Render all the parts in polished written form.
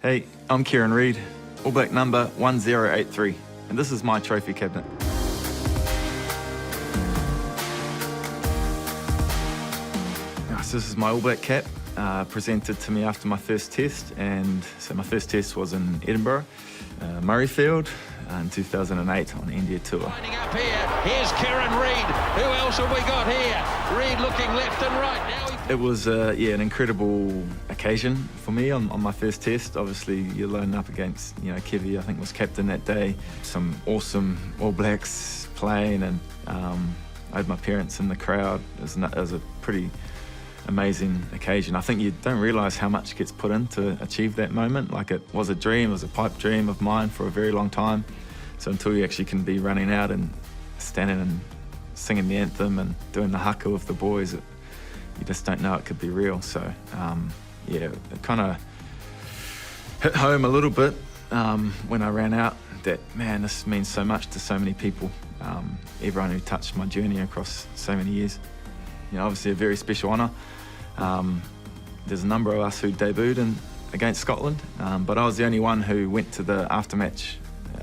Hey, I'm Kieran Read, All Black number 1083, and this is my trophy cabinet. So this is my All Black cap, presented to me after my first test, and so my first test was in Edinburgh, Murrayfield, in 2008 on the India tour. Lining up here, here's Kieran Read. Who else have we got here? Read looking left and right. Now it was an incredible occasion for me on my first test. Obviously, you're loading up against, Kevy, I think was captain that day. Some awesome All Blacks playing, and I had my parents in the crowd. It was a pretty amazing occasion. I think you don't realise how much gets put in to achieve that moment. Like, it was a dream, it was a pipe dream of mine for a very long time. So until you actually can be running out and standing and singing the anthem and doing the haka with the boys, you just don't know it could be real. So it kind of hit home a little bit when I ran out that, man, this means so much to so many people. Everyone who touched my journey across so many years. Obviously a very special honour. There's a number of us who debuted against Scotland, but I was the only one who went to the aftermatch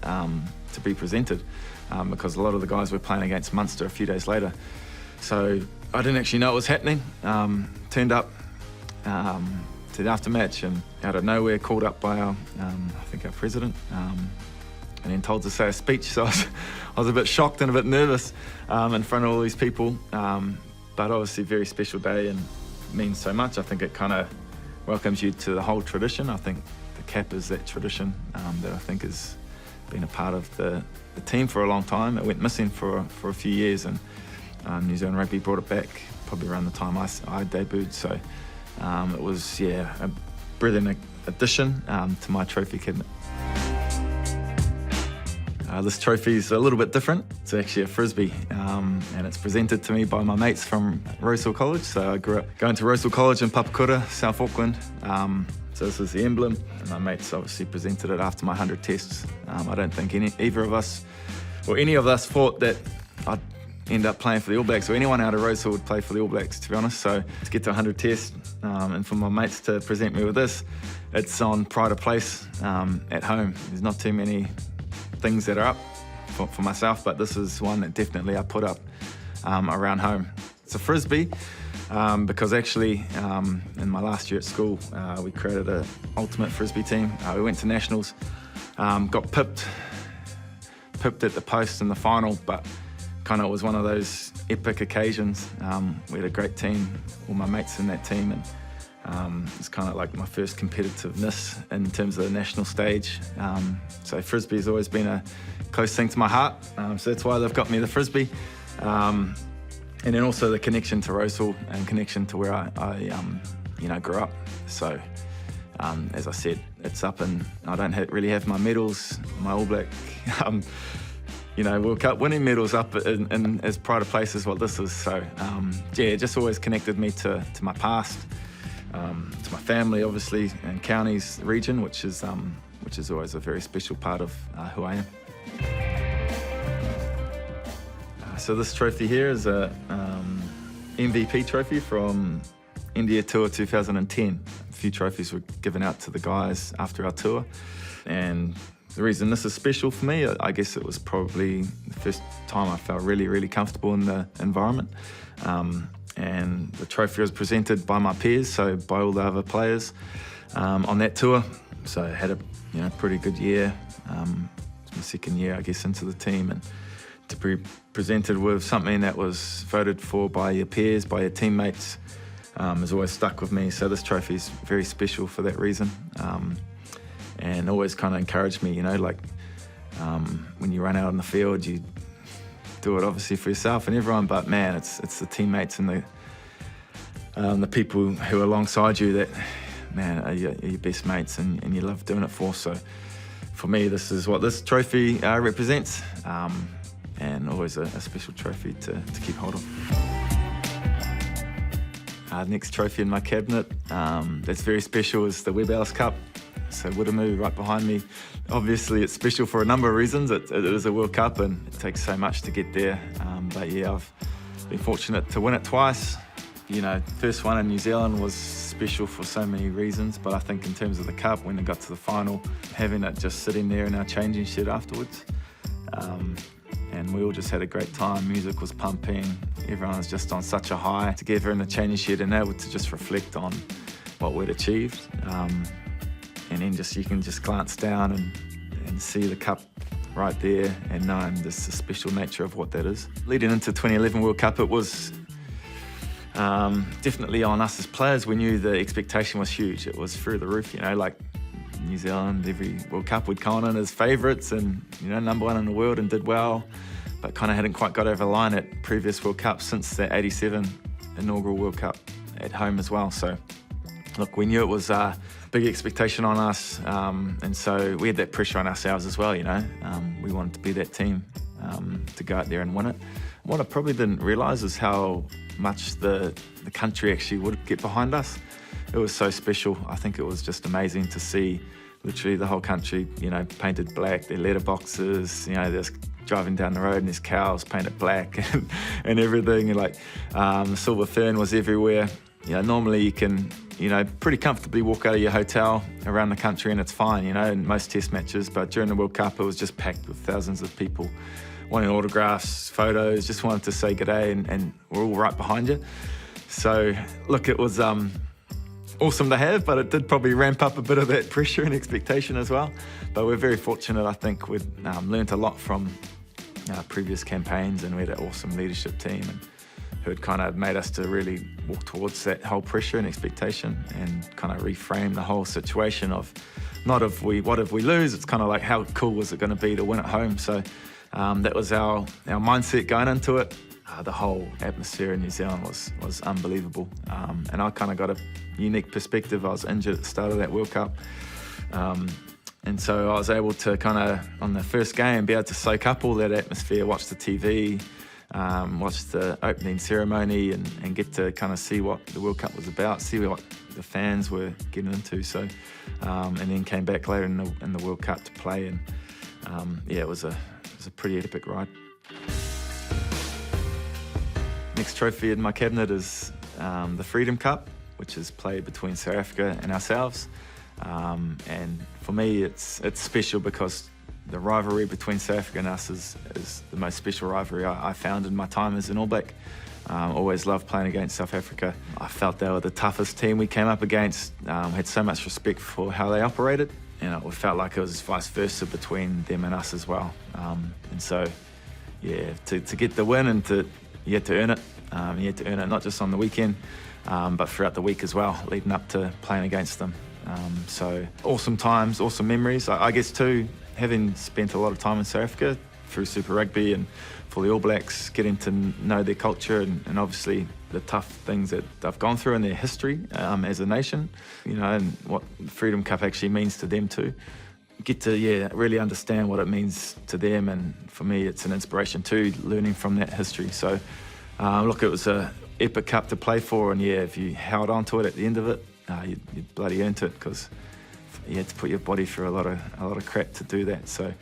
to be presented, because a lot of the guys were playing against Munster a few days later. So I didn't actually know it was happening. Turned up to the aftermatch, and out of nowhere called up by our president, and then told to say a speech. So I was a bit shocked and a bit nervous in front of all these people. But obviously a very special day and means so much. I think it kind of welcomes you to the whole tradition. I think the cap is that tradition that I think has been a part of the team for a long time. It went missing for a few years, and New Zealand Rugby brought it back probably around the time I debuted. So it was, a brilliant addition to my trophy cabinet. This trophy is a little bit different. It's actually a Frisbee, and it's presented to me by my mates from Rosehill College. So I grew up going to Rosehill College in Papakura, South Auckland. So this is the emblem, and my mates obviously presented it after my 100 tests. I don't think either of us, or any of us, thought that I'd end up playing for the All Blacks, or anyone out of Rosehill would play for the All Blacks, to be honest. So to get to 100 tests, and for my mates to present me with this, it's on pride of place at home. There's not too many things that are up for myself, but this is one that definitely I put up around home. It's a Frisbee because actually in my last year at school we created an ultimate Frisbee team. We went to nationals, got pipped at the post in the final, but kind of was one of those epic occasions. We had a great team, all my mates in that team, and it's kind of like my first competitiveness in terms of the national stage. So Frisbee's always been a close thing to my heart. So that's why they've got me the Frisbee. And then also the connection to Rosehill and connection to where I grew up. So as I said, it's up, and I don't really have my medals, my All Black, World Cup winning medals up in as pride of place as what this is. So it just always connected me to my past. To my family, obviously, and counties region, which is always a very special part of who I am. So this trophy here is a MVP trophy from India Tour 2010. A few trophies were given out to the guys after our tour, and the reason this is special for me, I guess it was probably the first time I felt really, really comfortable in the environment. And the trophy was presented by my peers, so by all the other players on that tour. So I had a pretty good year. It's my second year, I guess, into the team, and to be presented with something that was voted for by your peers, by your teammates, has always stuck with me. So this trophy is very special for that reason, and always kind of encouraged me. When you run out on the field, you do it obviously for yourself and everyone, but man, it's the teammates and the people who are alongside you that, man, are your best mates, and you love doing it for. So for me, this is what this trophy represents, and always a special trophy to keep hold of. Next trophy in my cabinet that's very special is the Berserk Cup. So Wiremu right behind me. Obviously it's special for a number of reasons. It is a World Cup, and it takes so much to get there. But yeah, I've been fortunate to win it twice. You know, first one in New Zealand was special for so many reasons, but I think in terms of the Cup, when it got to the final, having it just sitting there in our changing shed afterwards, and we all just had a great time. Music was pumping, everyone was just on such a high together in the changing shed and able to just reflect on what we'd achieved. And then you can just glance down and see the Cup right there and knowing the special nature of what that is. Leading into 2011 World Cup, it was definitely on us as players. We knew the expectation was huge. It was through the roof, you know, like New Zealand, every World Cup we'd come in as favourites and, you know, #1 in the world and did well, but kind of hadn't quite got over the line at previous World Cups since the 87 inaugural World Cup at home as well. So, look, we knew it was a big expectation on us, and so we had that pressure on ourselves as well, you know. We wanted to be that team to go out there and win it. What I probably didn't realise is how much the country actually would get behind us. It was so special. I think it was just amazing to see literally the whole country, you know, painted black, their letterboxes, you know, there's driving down the road and there's cows painted black and everything. And like the silver fern was everywhere. You know, normally you can, you know, pretty comfortably walk out of your hotel around the country and it's fine, you know, in most test matches. But during the World Cup, it was just packed with thousands of people wanting autographs, photos, just wanted to say g'day and we're all right behind you. So, look, it was awesome to have, but it did probably ramp up a bit of that pressure and expectation as well. But we're very fortunate. I think we'd learnt a lot from previous campaigns, and we had an awesome leadership team and who had kind of made us to really walk towards that whole pressure and expectation and kind of reframe the whole situation of not what if we lose, it's kind of like how cool was it going to be to win at home. So that was our mindset going into it. The whole atmosphere in New Zealand was unbelievable, and I kind of got a unique perspective. I was injured at the start of that World Cup, and so I was able to kind of, on the first game, be able to soak up all that atmosphere, watch the TV, watch the opening ceremony and get to kind of see what the World Cup was about, see what the fans were getting into. So, and then came back later in the World Cup to play, and yeah, it was a pretty epic ride. Next trophy in my cabinet is the Freedom Cup, which is played between South Africa and ourselves. And for me, it's special because the rivalry between South Africa and us is the most special rivalry I found in my time as an All Black. Always loved playing against South Africa. I felt they were the toughest team we came up against. Had so much respect for how they operated. You know, it felt like it was vice versa between them and us as well. And so, yeah, to get the win and you had to earn it. You had to earn it not just on the weekend, but throughout the week as well, leading up to playing against them. So awesome times, awesome memories. I guess too, having spent a lot of time in South Africa through Super Rugby and for the All Blacks, getting to know their culture and obviously the tough things that they've gone through in their history as a nation, you know, and what the Freedom Cup actually means to them too. Get to, really understand what it means to them, and for me it's an inspiration too, learning from that history. So look, it was a epic cup to play for, and if you held on to it at the end of it, you bloody earned it, because you had to put your body through a lot of crap to do that. So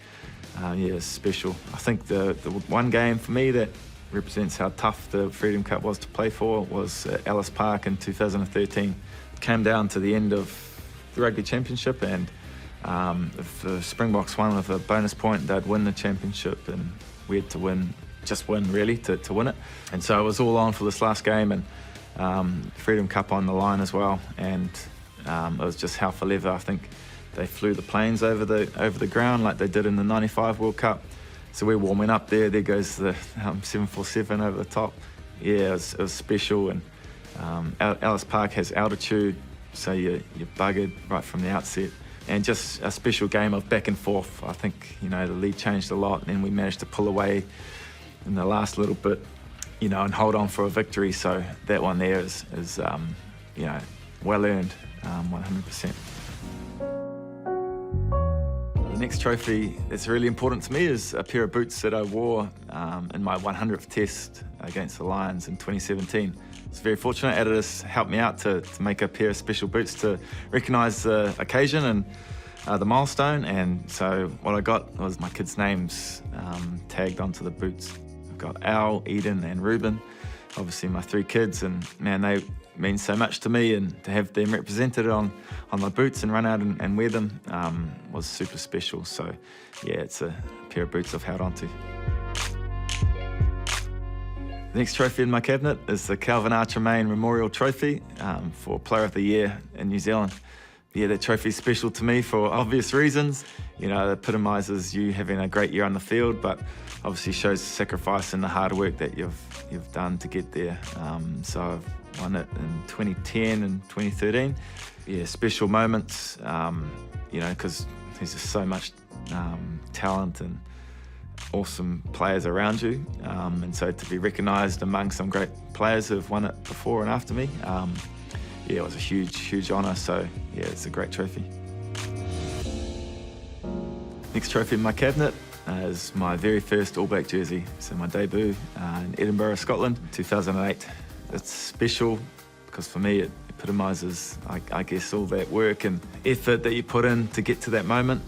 it's special. I think the one game for me that represents how tough the Freedom Cup was to play for was at Ellis Park in 2013. It came down to the end of the Rugby Championship, and if the Springboks won with a bonus point, they'd win the championship, and we had to win really to win it. And so it was all on for this last game, and Freedom Cup on the line as well. And it was just hell for leather. I think they flew the planes over the ground like they did in the '95 World Cup. So we're warming up there. There goes the 747 over the top. Yeah, it was special. And Ellis Park has altitude, so you're buggered right from the outset. And just a special game of back and forth. I think, the lead changed a lot, and we managed to pull away in the last little bit, and hold on for a victory. So that one there is well earned, 100%. The next trophy that's really important to me is a pair of boots that I wore in my 100th test against the Lions in 2017. It's very fortunate. Adidas helped me out to make a pair of special boots to recognise the occasion and the milestone. And so what I got was my kids' names tagged onto the boots. I've got Al, Eden and Ruben. obviously my 3 kids, and man, they mean so much to me, and to have them represented on my boots and run out and wear them was super special. So yeah, it's a pair of boots I've held on to. The next trophy in my cabinet is the Calvin Archer Main Memorial Trophy for Player of the Year in New Zealand. Yeah, that trophy is special to me for obvious reasons. You know, it epitomises you having a great year on the field, but obviously shows the sacrifice and the hard work that you've done to get there. So I've won it in 2010 and 2013. Yeah, special moments, you know, because there's just so much talent and awesome players around you. And so to be recognised among some great players who have won it before and after me, yeah, it was a huge honour. So yeah, it's a great trophy. Next trophy in my cabinet is my very first All Black jersey. So my debut in Edinburgh, Scotland, 2008. It's special because for me it epitomises, I guess, all that work and effort that you put in to get to that moment.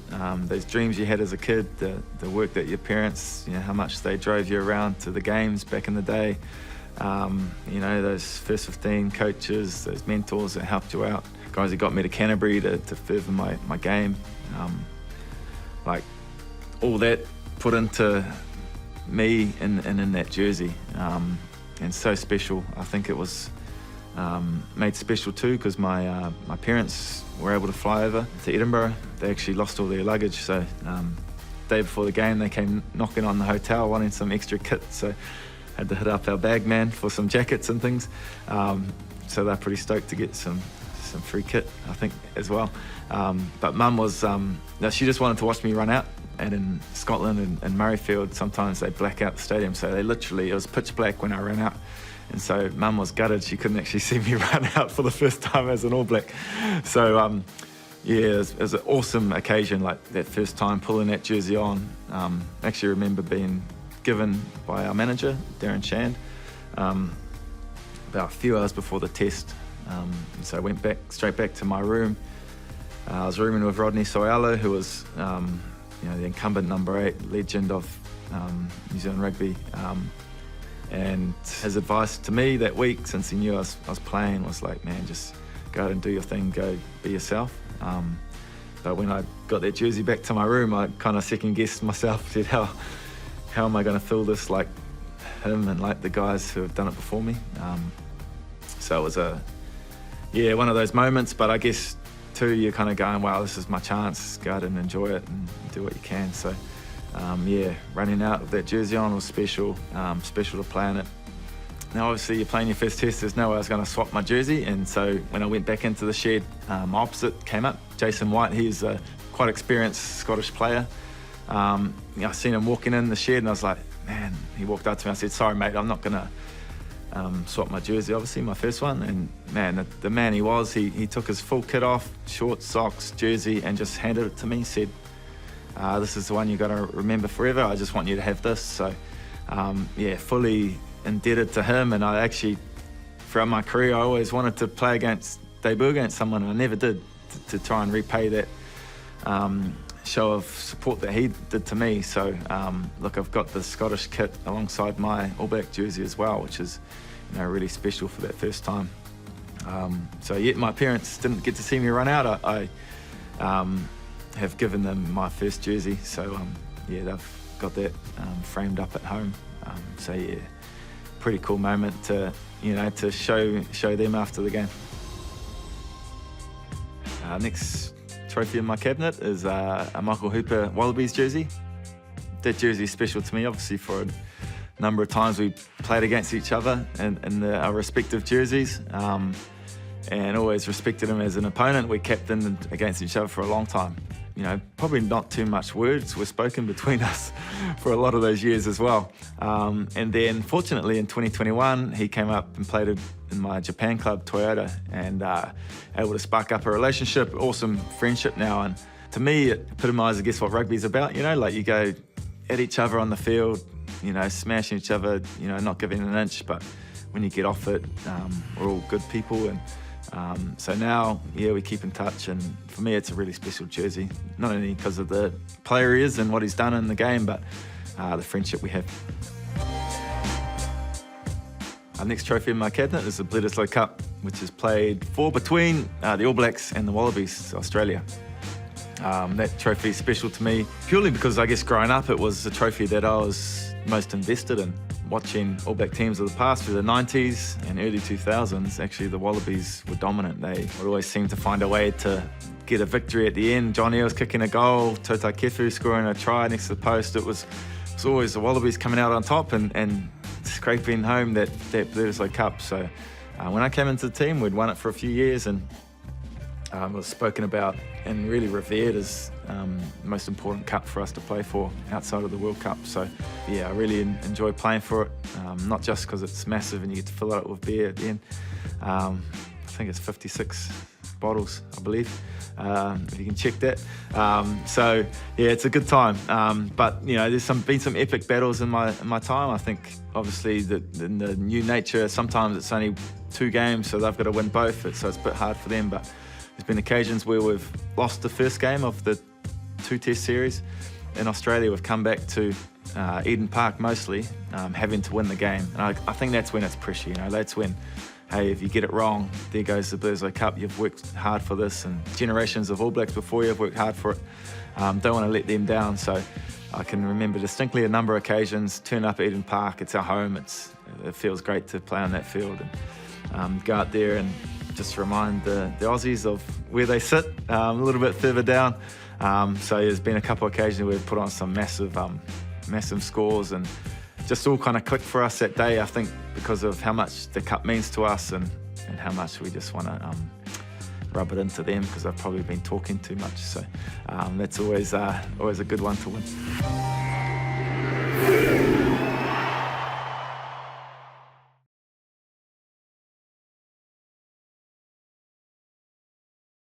Those dreams you had as a kid, the work that your parents, you know, how much they drove you around to the games back in the day. You know, those first 15 coaches, those mentors that helped you out, guys that got me to Canterbury to further my game. Like all that put into me and in that jersey, and so special. I think it was made special too because my parents were able to fly over to Edinburgh. They actually lost all their luggage, so day before the game they came knocking on the hotel wanting some extra kit, so had to hit up our bag man for some jackets and things. So they're pretty stoked to get some free kit, I think, as well. But Mum was, she just wanted to watch me run out. And in Scotland and Murrayfield, sometimes they black out the stadium. So they literally, it was pitch black when I ran out. And so Mum was gutted. She couldn't actually see me run out for the first time as an All Black. So yeah, it was an awesome occasion, like that first time pulling that jersey on. Actually remember being given by our manager, Darren Shand, about a few hours before the test. And so I went straight back to my room. I was rooming with Rodney Soialo, who was you know, the incumbent number 8 legend of New Zealand rugby. And his advice to me that week, since he knew I was playing, was like, man, just go out and do your thing, go be yourself. But when I got that jersey back to my room, I kind of second-guessed myself, said, how am I going to fill this like him and like the guys who have done it before me? So it was one of those moments, but I guess too, you're kind of going, wow, this is my chance, go out and enjoy it and do what you can. So yeah, running out with that jersey on was special, special to play in it. Now obviously you're playing your first test, there's no way I was going to swap my jersey, and so when I went back into the shed, my opposite came up, Jason White. He's a quite experienced Scottish player. I seen him walking in the shed and I was like, man, he walked up to me, I said, sorry mate, I'm not going to swap my jersey, obviously, my first one. And man, the man he was, he took his full kit off, shorts, socks, jersey, and just handed it to me, said, this is the one you got to remember forever, I just want you to have this. So yeah, fully indebted to him. And I actually, throughout my career, I always wanted to debut against someone, and I never did, to try and repay that show of support that he did to me. So look, I've got the Scottish kit alongside my All Black jersey as well, which is, you know, really special for that first time. So yeah, my parents didn't get to see me run out. I have given them my first jersey, so yeah, they've got that framed up at home. So yeah, pretty cool moment to, you know, to show them after the game. Next trophy in my cabinet is a Michael Hooper Wallabies jersey. That jersey is special to me, obviously, for a number of times we played against each other in our respective jerseys, and always respected him as an opponent. We captained against each other for a long time. You know, probably not too much words were spoken between us for a lot of those years as well. And then fortunately in 2021, he came up and played in my Japan club, Toyota, and able to spark up a relationship, awesome friendship now. And to me, it epitomises, I guess, what rugby's about. You know, like you go at each other on the field, you know, smashing each other, you know, not giving an inch, but when you get off it, we're all good people. And so now, yeah, we keep in touch, and for me it's a really special jersey, not only because of the player he is and what he's done in the game, but the friendship we have. Our next trophy in my cabinet is the Berserk Cup, which is played between the All Blacks and the Wallabies, Australia. That trophy is special to me purely because I guess growing up it was the trophy that I was most invested in. Watching All Black teams of the past through the 90s and early 2000s, actually the Wallabies were dominant. They would always seem to find a way to get a victory at the end. John Eales kicking a goal, Tota Kefu scoring a try next to the post. It was always the Wallabies coming out on top and scraping home that Berserk Cup. So when I came into the team, we'd won it for a few years and it was spoken about and really revered as the most important cup for us to play for outside of the World Cup. So yeah, I really enjoy playing for it, not just because it's massive and you get to fill it up with beer at the end. I think it's 56 bottles, I believe, if you can check that. So yeah, it's a good time. But you know, there's been some epic battles in my time. I think obviously in the new nature, sometimes it's only 2 games, so they've got to win both, so it's a bit hard for them. But there's been occasions where we've lost the first game of the 2-test series in Australia. We've come back to Eden Park mostly, having to win the game. And I think that's when it's pressure, you know, that's when, hey, if you get it wrong, there goes the Berserk Cup. You've worked hard for this, and generations of All Blacks before you have worked hard for it. Don't want to let them down. So I can remember distinctly a number of occasions, turn up at Eden Park, it's our home, it feels great to play on that field and go out there and just remind the Aussies of where they sit, a little bit further down. So there's been a couple of occasions where we've put on some massive scores, and just all kind of clicked for us that day, I think, because of how much the cup means to us and how much we just want to rub it into them, because I've probably been talking too much. So that's always a good one to win.